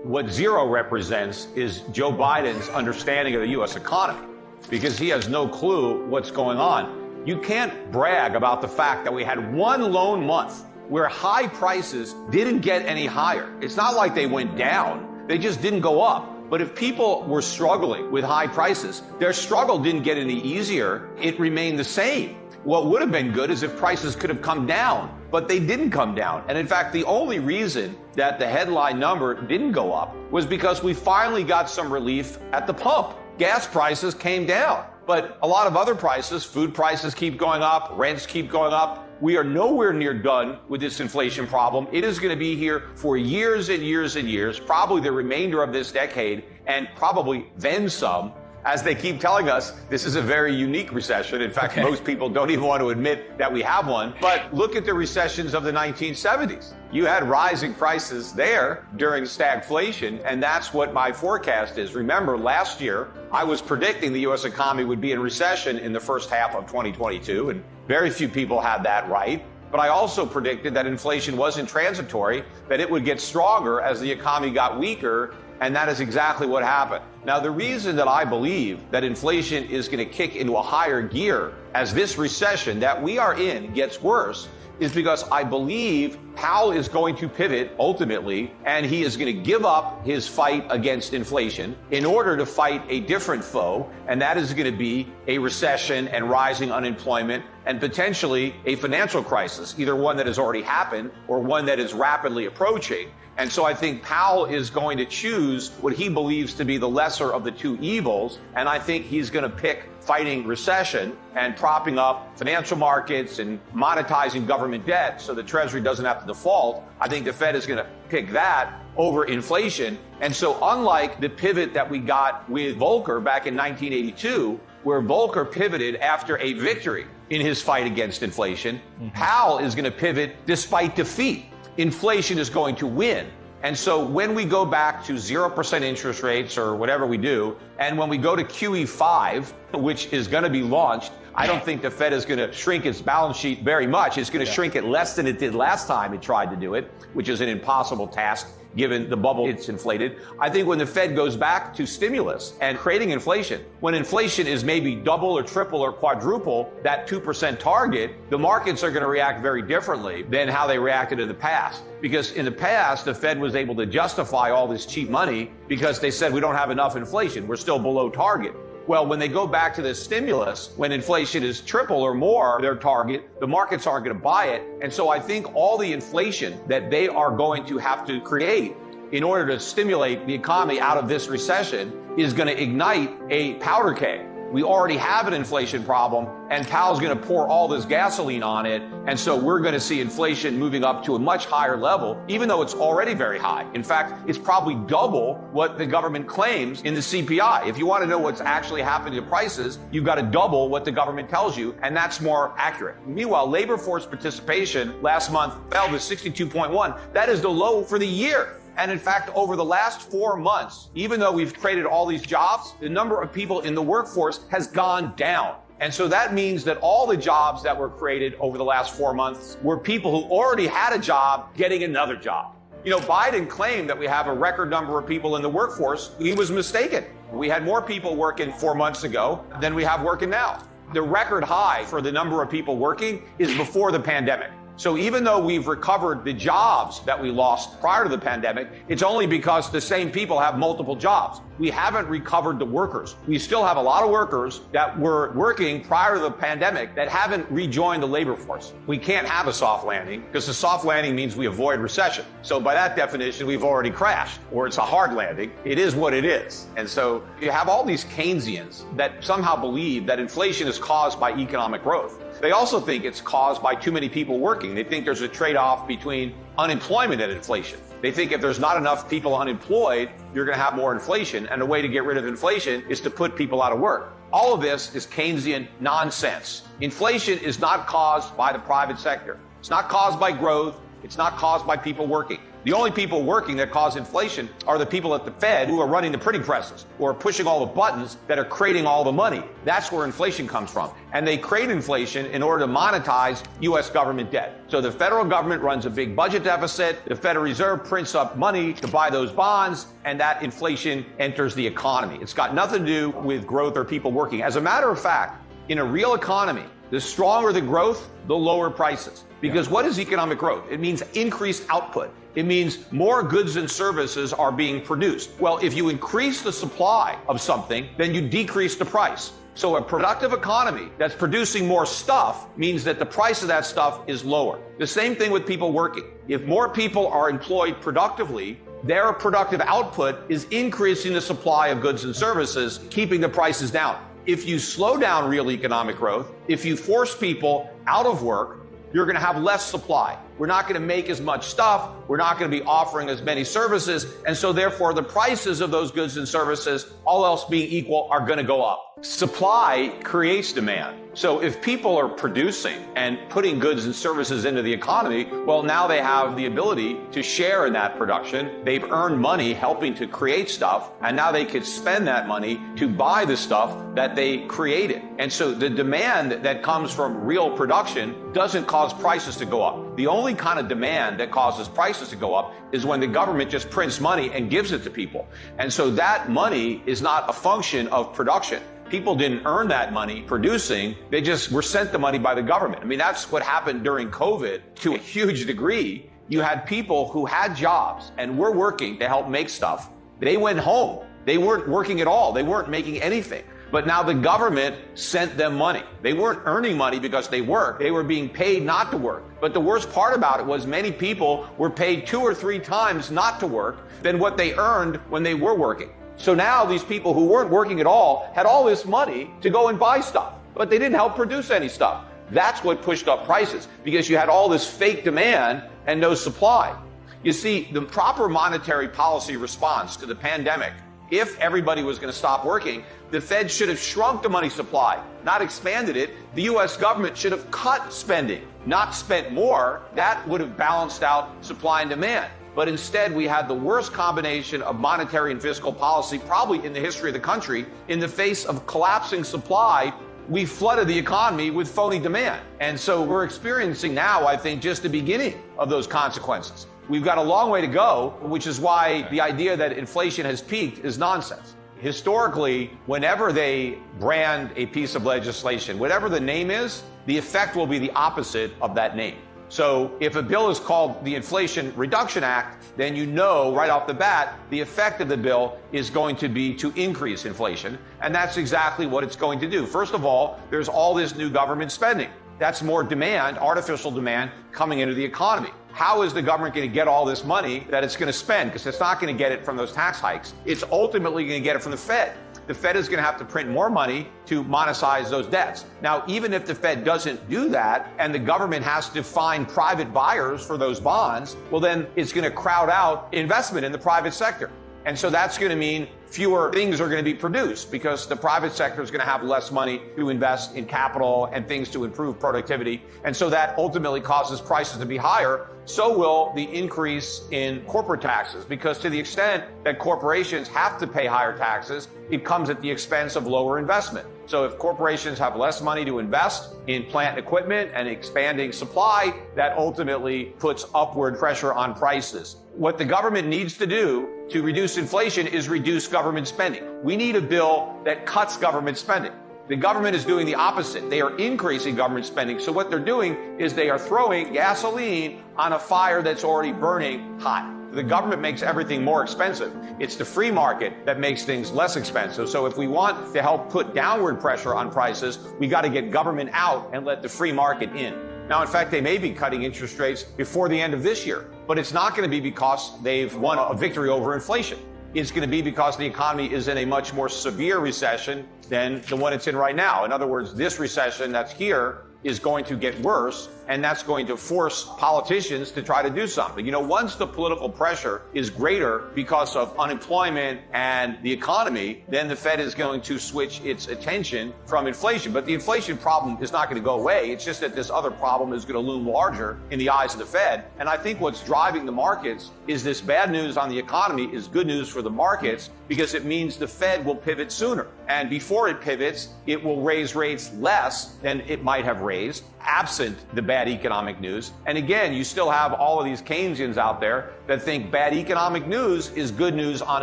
What zero represents is Joe Biden's understanding of the U.S. economy, because he has no clue what's going on. You can't brag about the fact that we had one lone month where high prices didn't get any higher. It's not like they went down. They just didn't go up. But if people were struggling with high prices, their struggle didn't get any easier. It remained the same. What would have been good is if prices could have come down, but they didn't come down. And in fact, the only reason that the headline number didn't go up was because we finally got some relief at the pump. Gas prices came down, but a lot of other prices, food prices keep going up, rents keep going up. We are nowhere near done with this inflation problem. It is going to be here for years and years and years, probably the remainder of this decade, and probably then some. As they keep telling us, this is a very unique recession. In fact, most people don't even want to admit that we have one. But look at the recessions of the 1970s. You had rising prices there during stagflation, and that's what my forecast is. Remember, last year, I was predicting the U.S. economy would be in recession in the first half of 2022, and very few people had that right. But I also predicted that inflation wasn't transitory, that it would get stronger as the economy got weaker, and that is exactly what happened. Now, the reason that I believe that inflation is going to kick into a higher gear as this recession that we are in gets worse is because I believe Powell is going to pivot ultimately, and he is going to give up his fight against inflation in order to fight a different foe, and that is going to be a recession and rising unemployment and potentially a financial crisis, either one that has already happened or one that is rapidly approaching. And so I think Powell is going to choose what he believes to be the lesser of the two evils, and I think he's going to pick fighting recession and propping up financial markets and monetizing government debt so the Treasury doesn't have to default. I think the Fed is going to pick that over inflation. And so unlike the pivot that we got with Volcker back in 1982, where Volcker pivoted after a victory in his fight against inflation, Powell is going to pivot despite defeat. Inflation is going to win. And so when we go back to 0% interest rates or whatever we do, and when we go to QE5, which is going to be launched, I don't think the Fed is going to shrink its balance sheet very much. It's going to shrink it less than it did last time it tried to do it, which is an impossible task given the bubble it's inflated. I think when the Fed goes back to stimulus and creating inflation, when inflation is maybe double or triple or quadruple that 2% target, the markets are going to react very differently than how they reacted in the past. Because in the past, the Fed was able to justify all this cheap money because they said we don't have enough inflation. We're still below target. Well, when they go back to this stimulus, when inflation is triple or more their target, the markets aren't going to buy it. And so I think all the inflation that they are going to have to create in order to stimulate the economy out of this recession is going to ignite a powder keg. We already have an inflation problem, and Powell's going to pour all this gasoline on it. And so we're going to see inflation moving up to a much higher level, even though it's already very high. In fact, it's probably double what the government claims in the CPI. If you want to know what's actually happening to prices, you've got to double what the government tells you, and that's more accurate. Meanwhile, labor force participation last month fell to 62.1. That is the low for the year. And in fact, over the last 4 months, even though we've created all these jobs, the number of people in the workforce has gone down. And so that means that all the jobs that were created over the last 4 months were people who already had a job getting another job. You know, Biden claimed that we have a record number of people in the workforce. He was mistaken. We had more people working 4 months ago than we have working now. The record high for the number of people working is before the pandemic. So even though we've recovered the jobs that we lost prior to the pandemic, it's only because the same people have multiple jobs. We haven't recovered the workers. We still have a lot of workers that were working prior to the pandemic that haven't rejoined the labor force. We can't have a soft landing because a soft landing means we avoid recession. So by that definition, we've already crashed, or it's a hard landing. It is what it is. And so you have all these Keynesians that somehow believe that inflation is caused by economic growth. They also think it's caused by too many people working. They think there's a trade-off between unemployment and inflation. They think if there's not enough people unemployed, you're going to have more inflation. And the way to get rid of inflation is to put people out of work. All of this is Keynesian nonsense. Inflation is not caused by the private sector. It's not caused by growth. It's not caused by people working. The only people working that cause inflation are the people at the Fed who are running the printing presses or are pushing all the buttons that are creating all the money. That's where inflation comes from. And they create inflation in order to monetize U.S. government debt. So the federal government runs a big budget deficit. The Federal Reserve prints up money to buy those bonds, and that inflation enters the economy. It's got nothing to do with growth or people working. As a matter of fact, in a real economy, the stronger the growth, the lower prices. Because what is economic growth? It means increased output. It means more goods and services are being produced. Well, if you increase the supply of something, then you decrease the price. So a productive economy that's producing more stuff means that the price of that stuff is lower. The same thing with people working. If more people are employed productively, their productive output is increasing the supply of goods and services, keeping the prices down. If you slow down real economic growth, if you force people out of work, you're going to have less supply. We're not going to make as much stuff. We're not going to be offering as many services. And so therefore, the prices of those goods and services, all else being equal, are going to go up. Supply creates demand. So if people are producing and putting goods and services into the economy, well, now they have the ability to share in that production. They've earned money helping to create stuff, and now they could spend that money to buy the stuff that they created. And so the demand that comes from real production doesn't cause prices to go up. The only kind of demand that causes prices to go up is when the government just prints money and gives it to people. And so that money is not a function of production. People didn't earn that money producing. They just were sent the money by the government. I mean, that's what happened during COVID to a huge degree. You had people who had jobs and were working to help make stuff. They went home. They weren't working at all. They weren't making anything. But now the government sent them money. They weren't earning money because they worked. They were being paid not to work. But the worst part about it was many people were paid 2 or 3 times not to work than what they earned when they were working. So now these people who weren't working at all had all this money to go and buy stuff, but they didn't help produce any stuff. That's what pushed up prices, because you had all this fake demand and no supply. You see, the proper monetary policy response to the pandemic, if everybody was going to stop working, the Fed should have shrunk the money supply, not expanded it. The U.S. government should have cut spending, not spent more. That would have balanced out supply and demand. But instead, we had the worst combination of monetary and fiscal policy probably in the history of the country. In the face of collapsing supply, we flooded the economy with phony demand. And so we're experiencing now, I think, just the beginning of those consequences. We've got a long way to go, which is why the idea that inflation has peaked is nonsense. Historically, whenever they brand a piece of legislation, whatever the name is, the effect will be the opposite of that name. So if a bill is called the Inflation Reduction Act, then you know right off the bat, the effect of the bill is going to be to increase inflation. And that's exactly what it's going to do. First of all, there's all this new government spending. That's more demand, artificial demand, coming into the economy. How is the government going to get all this money that it's going to spend? Because it's not going to get it from those tax hikes. It's ultimately going to get it from the Fed. The Fed is going to have to print more money to monetize those debts. Now, even if the Fed doesn't do that and the government has to find private buyers for those bonds, well, then it's going to crowd out investment in the private sector. And so that's going to mean fewer things are going to be produced because the private sector is going to have less money to invest in capital and things to improve productivity. And so that ultimately causes prices to be higher. So will the increase in corporate taxes, because to the extent that corporations have to pay higher taxes, it comes at the expense of lower investment. So if corporations have less money to invest in plant and equipment and expanding supply, that ultimately puts upward pressure on prices. What the government needs to do to reduce inflation is reduce government spending. We need a bill that cuts government spending. The government is doing the opposite. They are increasing government spending. So what they're doing is they are throwing gasoline on a fire that's already burning hot. The government makes everything more expensive. It's the free market that makes things less expensive. So if we want to help put downward pressure on prices, we got to get government out and let the free market in. Now, in fact, they may be cutting interest rates before the end of this year, but it's not going to be because they've won a victory over inflation. It's going to be because the economy is in a much more severe recession than the one it's in right now. In other words, this recession that's here is going to get worse and that's going to force politicians to try to do something. Once the political pressure is greater because of unemployment and the economy, then the Fed is going to switch its attention from inflation. But the inflation problem is not going to go away. It's just that this other problem is going to loom larger in the eyes of the Fed. And I think what's driving the markets is this bad news on the economy is good news for the markets, because it means the Fed will pivot sooner. And before it pivots, it will raise rates less than it might have raised, absent the bad economic news. And again, you still have all of these Keynesians out there that think bad economic news is good news on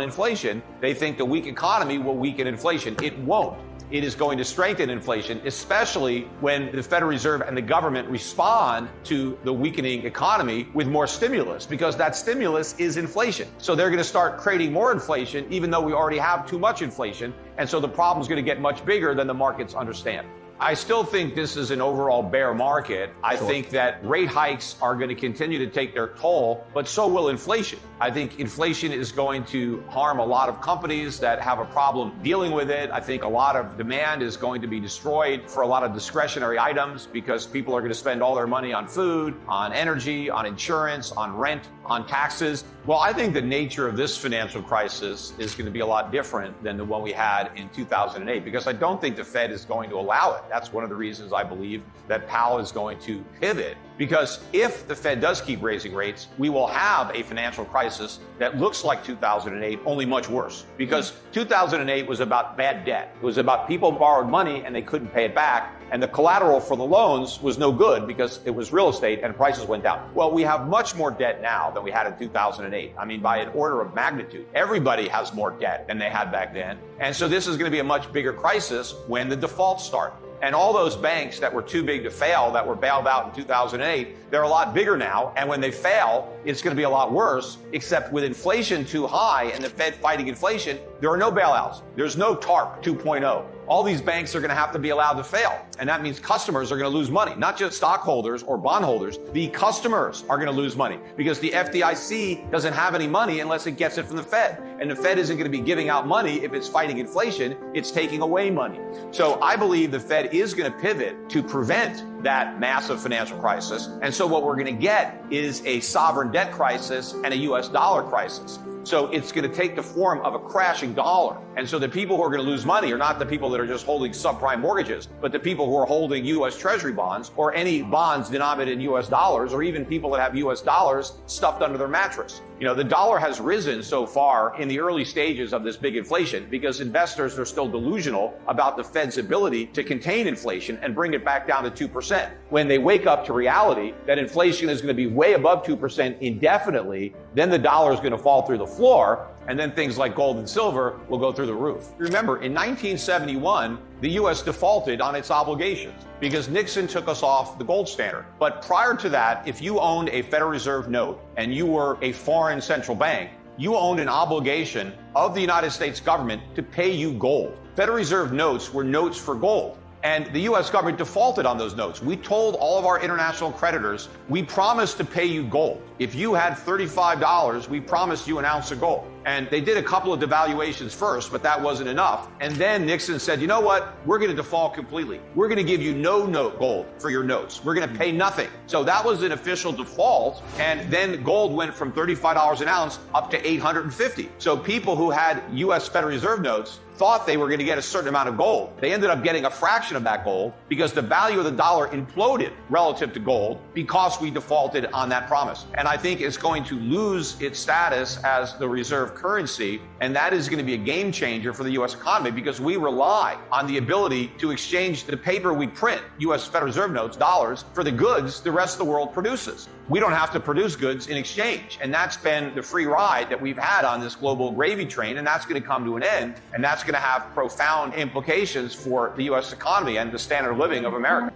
inflation. They think the weak economy will weaken inflation. It won't. It is going to strengthen inflation, especially when the Federal Reserve and the government respond to the weakening economy with more stimulus, because that stimulus is inflation. So they're going to start creating more inflation, even though we already have too much inflation. And so the problem is going to get much bigger than the markets understand. I still think this is an overall bear market. I think that rate hikes are going to continue to take their toll, but so will inflation. I think inflation is going to harm a lot of companies that have a problem dealing with it. I think a lot of demand is going to be destroyed for a lot of discretionary items, because people are going to spend all their money on food, on energy, on insurance, on rent, on taxes. Well, I think the nature of this financial crisis is going to be a lot different than the one we had in 2008, because I don't think the Fed is going to allow it. That's one of the reasons I believe that Powell is going to pivot, because if the Fed does keep raising rates, we will have a financial crisis that looks like 2008, only much worse. Because 2008 was about bad debt. It was about people borrowed money and they couldn't pay it back, and the collateral for the loans was no good because it was real estate and prices went down. Well, we have much more debt now than we had in 2008. I mean, by an order of magnitude. Everybody has more debt than they had back then. And so this is going to be a much bigger crisis when the defaults start. And all those banks that were too big to fail, that were bailed out in 2008, they're a lot bigger now. And when they fail, it's going to be a lot worse, except with inflation too high and the Fed fighting inflation, there are no bailouts. There's no TARP 2.0. All these banks are going to have to be allowed to fail. And that means customers are going to lose money, not just stockholders or bondholders. The customers are going to lose money, because the FDIC doesn't have any money unless it gets it from the Fed. And the Fed isn't going to be giving out money if it's fighting inflation. It's taking away money. So I believe the Fed is going to pivot to prevent that massive financial crisis. And so what we're going to get is a sovereign debt crisis and a US dollar crisis. So it's going to take the form of a crashing dollar. And so the people who are going to lose money are not the people that are just holding subprime mortgages, but the people who are holding U.S. Treasury bonds or any bonds denominated in U.S. dollars, or even people that have U.S. dollars stuffed under their mattress. The dollar has risen so far in the early stages of this big inflation because investors are still delusional about the Fed's ability to contain inflation and bring it back down to 2%. When they wake up to reality that inflation is going to be way above 2% indefinitely, then the dollar is going to fall through the floor, and then things like gold and silver will go through the roof. Remember, in 1971, the U.S. defaulted on its obligations because Nixon took us off the gold standard. But prior to that, if you owned a Federal Reserve note and you were a foreign central bank, you owned an obligation of the United States government to pay you gold. Federal Reserve notes were notes for gold. And the U.S. government defaulted on those notes. We told all of our international creditors, we promised to pay you gold. If you had $35, we promised you an ounce of gold. And they did a couple of devaluations first, but that wasn't enough. And then Nixon said, you know what? We're going to default completely. We're going to give you no note gold for your notes. We're going to pay nothing. So that was an official default. And then gold went from $35 an ounce up to $850. So people who had U.S. Federal Reserve notes thought they were going to get a certain amount of gold. They ended up getting a fraction of that gold because the value of the dollar imploded relative to gold because we defaulted on that promise. And I think it's going to lose its status as the reserve currency, and that is going to be a game changer for the U.S. economy because we rely on the ability to exchange the paper we print, U.S. Federal Reserve notes, dollars, for the goods the rest of the world produces. We don't have to produce goods in exchange, and that's been the free ride that we've had on this global gravy train, and that's going to come to an end, and that's going to have profound implications for the U.S. economy and the standard of living of America.